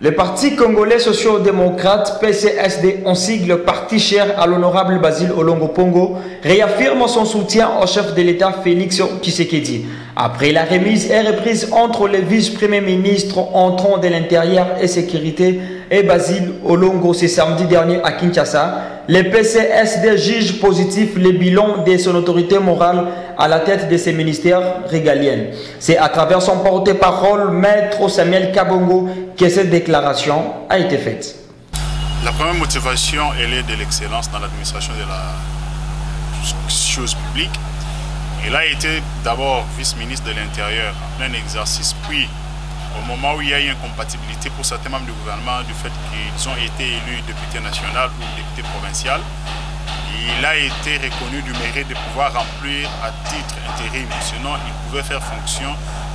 Le Parti congolais social-démocrate PCSD, en sigle parti cher à l'honorable Basile Olongo Pongo, réaffirme son soutien au chef de l'État Félix Tshisekedi. Après la remise et reprise entre les vice-premiers ministres entrants de l'Intérieur et Sécurité et Basile Olongo ce samedi dernier à Kinshasa, le PCSD juge positif le bilan de son autorité morale à la tête de ses ministères régaliens. C'est à travers son porte-parole, Maître Samuel Kabongo, que cette déclaration a été faite. La première motivation, elle est de l'excellence dans l'administration de la chose publique. Il a été d'abord vice-ministre de l'Intérieur en plein exercice, puis au moment où il y a eu incompatibilité pour certains membres du gouvernement du fait qu'ils ont été élus député national ou député provincial, il a été reconnu du mérite de pouvoir remplir à titre intérim. Sinon, il pouvait faire fonction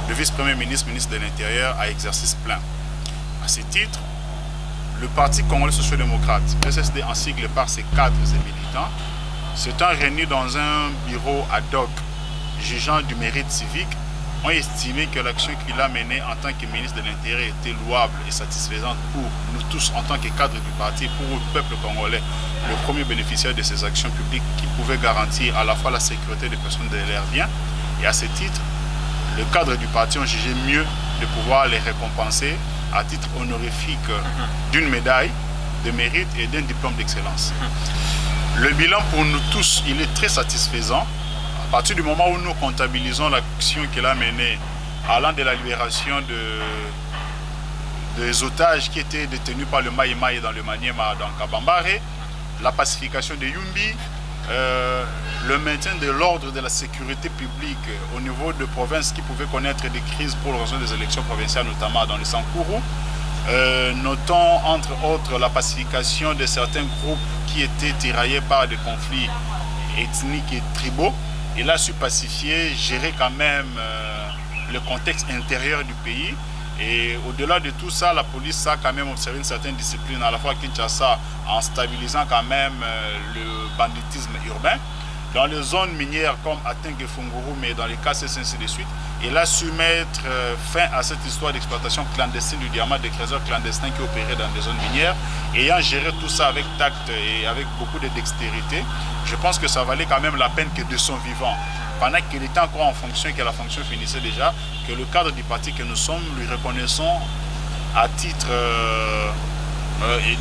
de vice-premier ministre, ministre de l'Intérieur à exercice plein. À ce titre, le Parti congolais social-démocrate, PCSD en sigle par ses cadres et militants, s'étant réunis dans un bureau ad hoc jugeant du mérite civique, ont estimé que l'action qu'il a menée en tant que ministre de l'Intérieur était louable et satisfaisante pour nous tous en tant que cadres du parti, pour le peuple congolais, le premier bénéficiaire de ces actions publiques qui pouvaient garantir à la fois la sécurité des personnes et de leurs biens. Et à ce titre, le cadre du parti ont jugé mieux de pouvoir les récompenser à titre honorifique d'une médaille de mérite et d'un diplôme d'excellence. Le bilan pour nous tous, il est très satisfaisant. À partir du moment où nous comptabilisons l'action qu'il a menée, allant de la libération des otages qui étaient détenus par le Maï Maï dans le Maniema, dans Kabambare, la pacification de Yumbi, le maintien de l'ordre de la sécurité publique au niveau de provinces qui pouvaient connaître des crises pour raison des élections provinciales, notamment dans le Sankourou. Notons entre autres la pacification de certains groupes qui étaient tiraillés par des conflits ethniques et tribaux. Il a su pacifier, gérer quand même le contexte intérieur du pays. Et au-delà de tout ça, la police a quand même observé une certaine discipline, à la fois à Kinshasa, en stabilisant quand même le banditisme urbain. Dans les zones minières comme Atengue et Funguru, mais dans les cas c'est ainsi de suite, il a su mettre fin à cette histoire d'exploitation clandestine du diamant, des creuseurs clandestins qui opéraient dans des zones minières. Ayant géré tout ça avec tact et avec beaucoup de dextérité, je pense que ça valait quand même la peine que de son vivant, pendant qu'il était encore en fonction et que la fonction finissait déjà, que le cadre du parti que nous sommes lui reconnaissons à titre,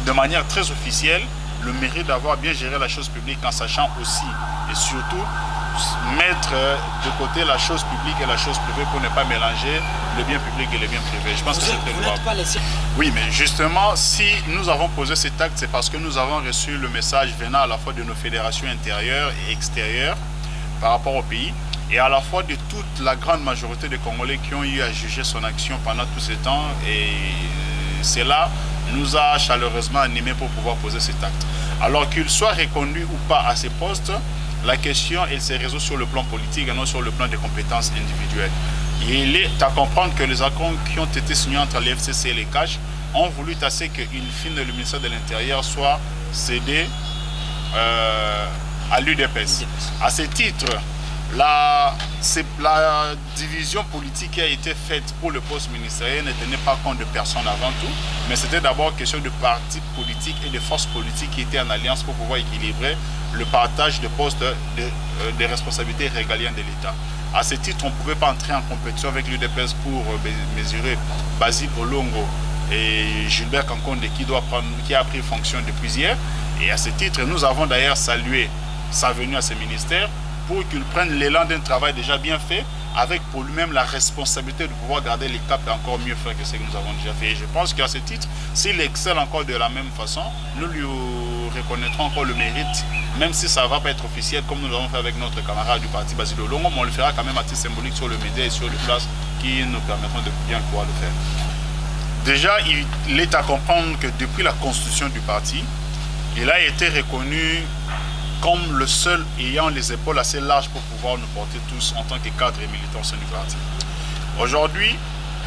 de manière très officielle, le mérite d'avoir bien géré la chose publique en sachant aussi et surtout mettre de côté la chose publique et la chose privée pour ne pas mélanger le bien public et le bien privé. Je pense que c'est très louable. Oui, mais justement, si nous avons posé cet acte, c'est parce que nous avons reçu le message venant à la fois de nos fédérations intérieures et extérieures par rapport au pays et à la fois de toute la grande majorité des Congolais qui ont eu à juger son action pendant tous ces temps, et cela nous a chaleureusement animés pour pouvoir poser cet acte. Alors qu'il soit reconduit ou pas à ces postes, la question elle se résout sur le plan politique et non sur le plan des compétences individuelles. Et il est à comprendre que les accords qui ont été signés entre les FCC et les CACH ont voulu tasser qu'une fine le ministère de l'Intérieur soit cédé à l'UDPS. À ce titre, la division politique qui a été faite pour le poste ministériel ne tenait pas compte de personnes avant tout, mais c'était d'abord question de partis politiques et de forces politiques qui étaient en alliance pour pouvoir équilibrer le partage de postes de responsabilités régaliennes de l'État. À ce titre, on ne pouvait pas entrer en compétition avec l'UDPS pour mesurer Basile Olongo et Gilbert Kankonde qui a pris fonction depuis hier. Et à ce titre, nous avons d'ailleurs salué sa venue à ce ministère pour qu'il prenne l'élan d'un travail déjà bien fait, avec pour lui-même la responsabilité de pouvoir garder les caps et encore mieux faire que ce que nous avons déjà fait. Et je pense qu'à ce titre, s'il excelle encore de la même façon, nous lui reconnaîtrons encore le mérite, même si ça ne va pas être officiel comme nous l'avons fait avec notre camarade du parti Basile Olongo, mais on le fera quand même à titre symbolique sur le média et sur les places qui nous permettront de bien pouvoir le faire. Déjà, il est à comprendre que depuis la constitution du parti, il a été reconnu comme le seul ayant les épaules assez larges pour pouvoir nous porter tous en tant que cadres et militants au sein du parti. Aujourd'hui,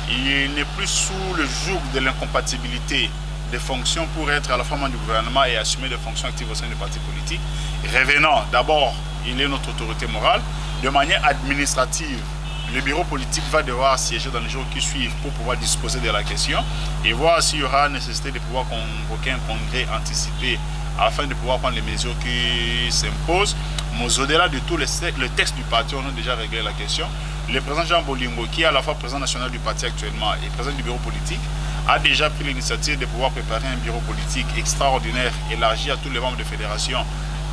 il n'est plus sous le joug de l'incompatibilité des fonctions pour être à la fois membre du gouvernement et assumer des fonctions actives au sein du parti politique. Revenant, d'abord, il est notre autorité morale. De manière administrative, le bureau politique va devoir siéger dans les jours qui suivent pour pouvoir disposer de la question et voir s'il y aura nécessité de pouvoir convoquer un congrès anticipé afin de pouvoir prendre les mesures qui s'imposent. Mais au-delà de tout, le texte du parti, on a déjà réglé la question. Le président Jean Bolingo, qui est à la fois président national du parti actuellement et président du bureau politique, a déjà pris l'initiative de pouvoir préparer un bureau politique extraordinaire, élargi à tous les membres de fédération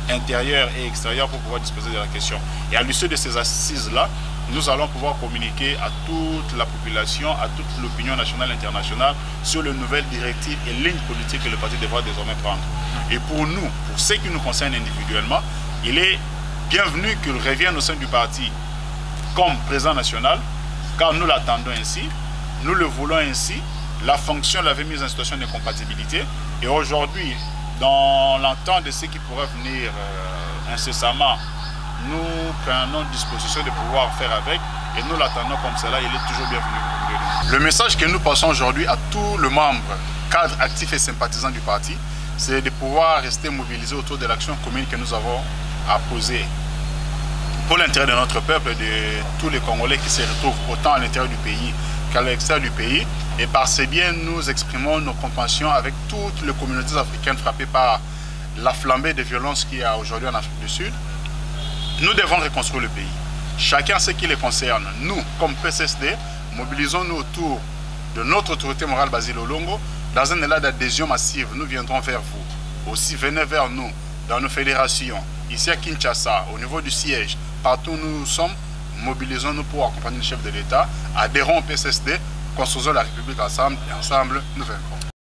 intérieure et extérieure pour pouvoir disposer de la question. Et à l'issue de ces assises-là, nous allons pouvoir communiquer à toute la population, à toute l'opinion nationale et internationale sur les nouvelles directives et lignes politiques que le parti devra désormais prendre. Et pour nous, pour ce qui nous concerne individuellement, il est bienvenu qu'il revienne au sein du parti comme président national, car nous l'attendons ainsi, nous le voulons ainsi, la fonction l'avait mise en situation d'incompatibilité. Et aujourd'hui, dans l'entente de ce qui pourrait venir incessamment, nous prenons disposition de pouvoir faire avec et nous l'attendons comme cela, il est toujours bienvenu. Le message que nous passons aujourd'hui à tous les membres, cadres actifs et sympathisants du parti, c'est de pouvoir rester mobilisés autour de l'action commune que nous avons à poser pour l'intérêt de notre peuple et de tous les Congolais qui se retrouvent autant à l'intérieur du pays qu'à l'extérieur du pays. Et par ces biens, nous exprimons nos compassions avec toutes les communautés africaines frappées par la flambée de violence qu'il y a aujourd'hui en Afrique du Sud. Nous devons reconstruire le pays. Chacun ce qui les concerne. Nous, comme PCSD, mobilisons-nous autour de notre autorité morale Basile Olongo. Dans un élan d'adhésion massive, nous viendrons vers vous. Aussi, venez vers nous, dans nos fédérations, ici à Kinshasa, au niveau du siège, partout où nous sommes, mobilisons-nous pour accompagner le chef de l'État. Adhérons au PCSD, construisons la République ensemble et ensemble, nous vaincrons.